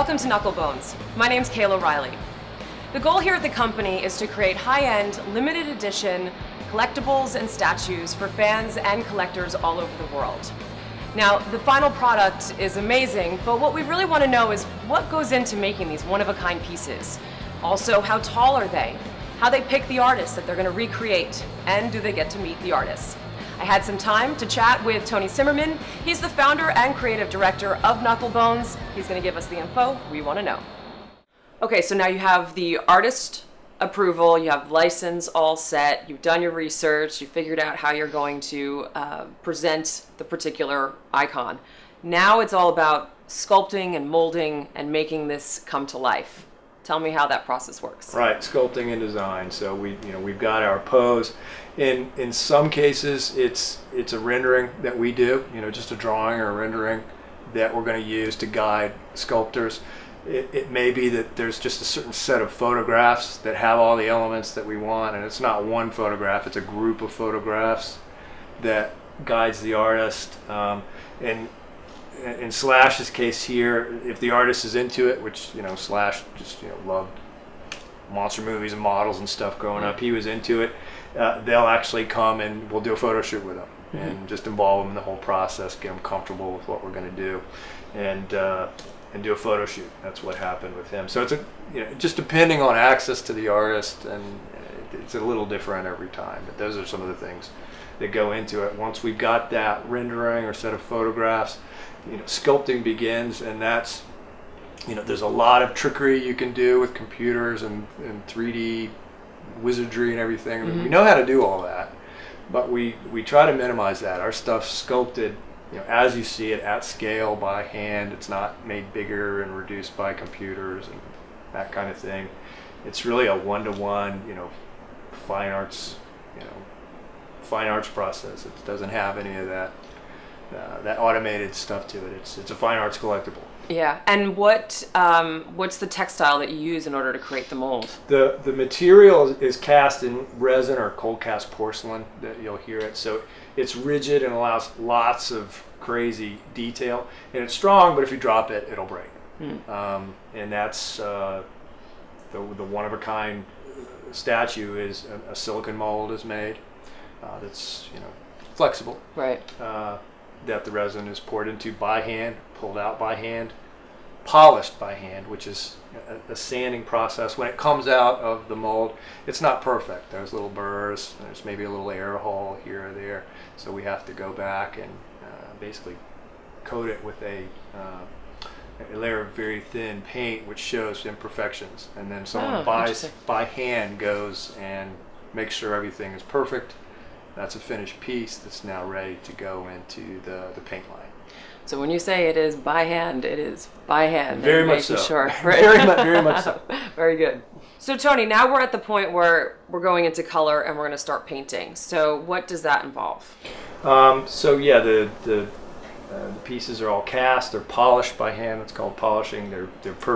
Welcome to KnuckleBonz. My name's Kayla Riley. The goal here at the company is to create high-end, limited edition collectibles and statues for fans and collectors all over the world. Now, the final product is amazing, but what we really want to know is what goes into making these one-of-a-kind pieces. Also, how tall are they? How they pick the artists that they're going to recreate, and do they get to meet the artists? I had some time to chat with Tony Zimmerman. He's the founder and creative director of KnuckleBonz. He's going to give us the info we want to know. Okay, so now you have the artist approval, you have license all set, you've done your research, you figured out how you're going to present the particular icon. Now it's all about sculpting and molding and making this come to life. Tell me how that process works. Right, sculpting and design. So we've got our pose. In some cases, it's a rendering that we do. Just a drawing or a rendering that we're going to use to guide sculptors. It may be that there's just a certain set of photographs that have all the elements that we want, and it's not one photograph; it's a group of photographs that guides the artist. And in Slash's case here, if the artist is into it, which Slash just loved monster movies and models and stuff growing up, he was into it. They'll actually come and we'll do a photo shoot with them and just involve them in the whole process, get them comfortable with what we're going to do, and do a photo shoot. That's what happened with him. So it's just depending on access to the artist, and it's a little different every time. But those are some of the things that go into it. Once we've got that rendering or set of photographs, sculpting begins, and that's there's a lot of trickery you can do with computers and 3D wizardry and everything. I mean, we know how to do all that, but we try to minimize that. Our stuff's sculpted as you see it at scale by hand. It's not made bigger and reduced by computers and that kind of thing. It's really a one-to-one fine arts process. It doesn't have any of that automated stuff to it. It's a fine arts collectible. Yeah, and what's the textile that you use in order to create the mold? The material is cast in resin or cold cast porcelain, that you'll hear it. So it's rigid and allows lots of crazy detail, and it's strong, but if you drop it, it'll break. And that's the one-of-a-kind statue is a silicon mold is made that's flexible. Right. That the resin is poured into by hand, pulled out by hand, polished by hand, which is a sanding process. When it comes out of the mold, it's not perfect. There's little burrs, there's maybe a little air hole here or there, so we have to go back and basically coat it with a layer of very thin paint which shows imperfections, and then someone by hand goes and makes sure everything is perfect. That's a finished piece that's now ready to go into the paint line. So when you say it is by hand, it is by hand. Very much so. Sure. Very much so. Very good. So Tony, now we're at the point where we're going into color and we're going to start painting. So what does that involve? The pieces are all cast. They're polished by hand. It's called polishing. They're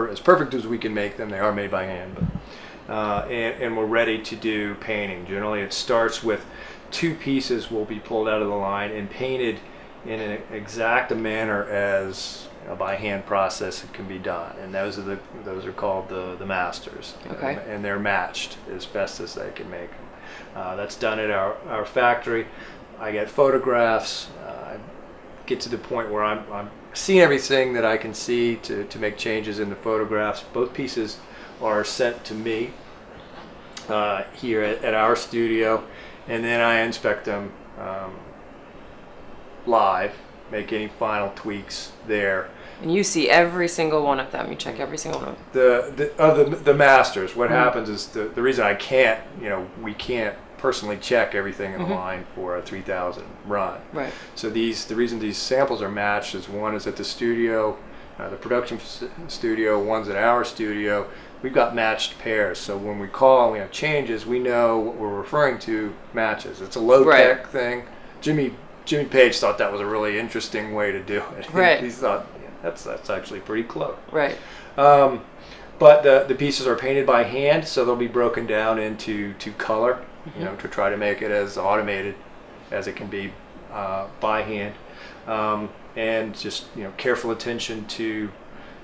as perfect as we can make them. They are made by hand, but and we're ready to do painting. Generally, it starts with 2 pieces will be pulled out of the line and painted in an exact manner as a by hand process can be done, and those are called the masters. Okay. And they're matched as best as they can make them. That's done at our factory. I get photographs. I get to the point where I'm seeing everything that I can see to make changes in the photographs. Both pieces are sent to me here at our studio, and then I inspect them live, make any final tweaks there. And you see every single one of them. You check every single one of them. The masters. What happens is the reason I can't, we can't personally check everything in the line for a 3,000 run. Right. So the reason these samples are matched is one is at the studio, the production studio, one's at our studio. We've got matched pairs, so when we call and we have changes, we know what we're referring to matches. It's a low-tech thing. Jimmy Page thought that was a really interesting way to do it. Right. He thought that's actually pretty close. Right. But the pieces are painted by hand, so they'll be broken down into color, to try to make it as automated as it can be by hand, and just careful attention to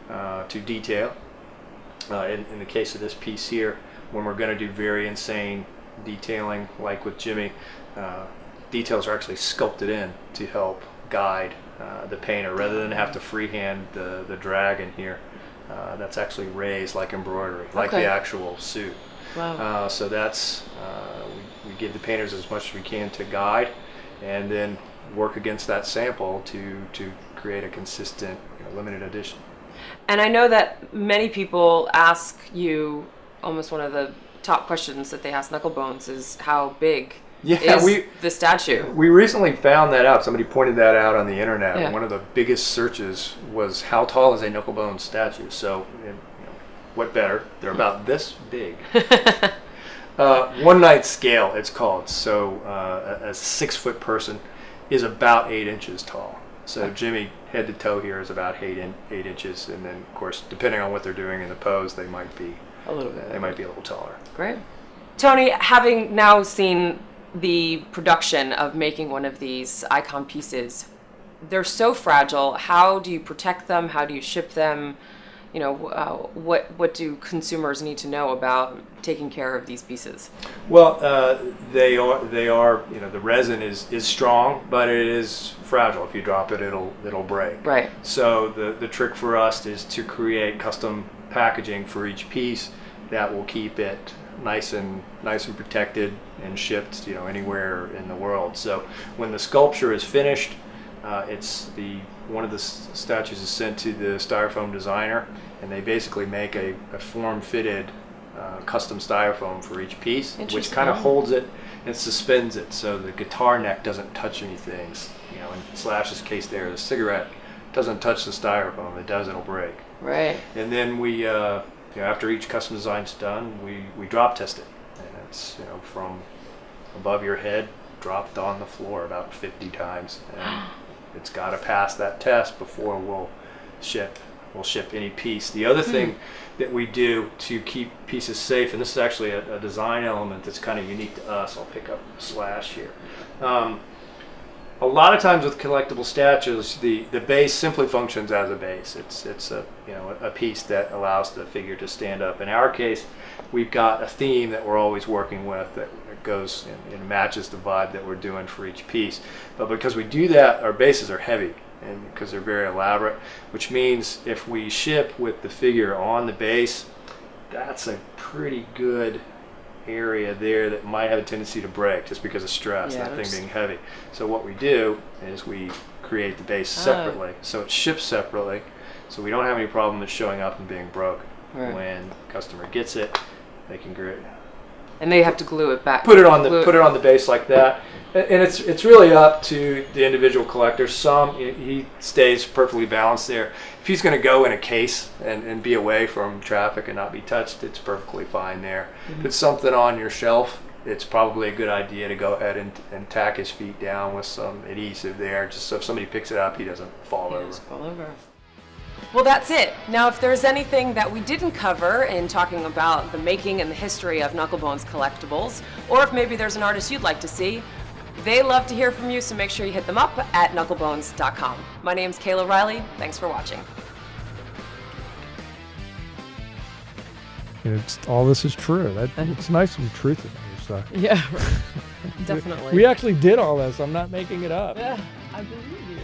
to detail. In the case of this piece here, when we're going to do very insane detailing, like with Jimmy, details are actually sculpted in to help guide the painter rather than have to freehand the dragon here. That's actually raised like embroidery, like the actual suit. Wow. So that's we give the painters as much as we can to guide, and then work against that sample to create a consistent, limited edition. And I know that many people ask you, almost one of the top questions that they ask KnuckleBonz is how big is the statue? We recently found that out. Somebody pointed that out on the internet. Yeah. One of the biggest searches was how tall is a KnuckleBonz statue? So, what better? They're about this big. One night scale, it's called. So a 6 foot person is about 8 inches tall. So Jimmy head to toe here is about 8 inches, and then of course, depending on what they're doing in the pose, they might be a little bit. They might be a little taller. Great, Tony. Having now seen the production of making one of these icon pieces, they're so fragile. How do you protect them? How do you ship them? What do consumers need to know about taking care of these pieces? Well, they are. The resin is strong, but it is fragile. If you drop it, it'll break. Right. So the trick for us is to create custom packaging for each piece that will keep it nice and protected and shipped, anywhere in the world. So when the sculpture is finished, one of the statues is sent to the styrofoam designer, and they basically make a form-fitted custom styrofoam for each piece, which kind of holds it and suspends it so the guitar neck doesn't touch anything. In Slash's case there, the cigarette doesn't touch the styrofoam. If it does, it'll break. Right. And then we, after each custom design's done, we drop test it. And it's, from above your head, dropped on the floor about 50 times. And it's got to pass that test before we'll ship any piece. The other thing that we do to keep pieces safe, and this is actually a design element that's kind of unique to us. I'll pick up Slash here. A lot of times with collectible statues, the base simply functions as a base. It's a piece that allows the figure to stand up. In our case, we've got a theme that we're always working with that goes and matches the vibe that we're doing for each piece. But because we do that, our bases are heavy, and because they're very elaborate, which means if we ship with the figure on the base, that's a pretty good area there that might have a tendency to break just because of stress, that thing being heavy. So what we do is we create the base separately, so it ships separately, so we don't have any problem with showing up and being broken. Right. When the customer gets it, they can grade. And they have to glue it back. Put it on the base like that, and it's really up to the individual collector. He stays perfectly balanced there. If he's going to go in a case and be away from traffic and not be touched, it's perfectly fine there. If it's something on your shelf, it's probably a good idea to go ahead and tack his feet down with some adhesive there, just so if somebody picks it up, he doesn't fall over. Well, that's it. Now, if there's anything that we didn't cover in talking about the making and the history of KnuckleBonz collectibles, or if maybe there's an artist you'd like to see, they love to hear from you, so make sure you hit them up at KnuckleBonz.com. My name's Kayla Riley. Thanks for watching. All this is true. It's nice to be truthful about your stuff. Yeah, definitely. We actually did all this. I'm not making it up. Yeah, I believe you.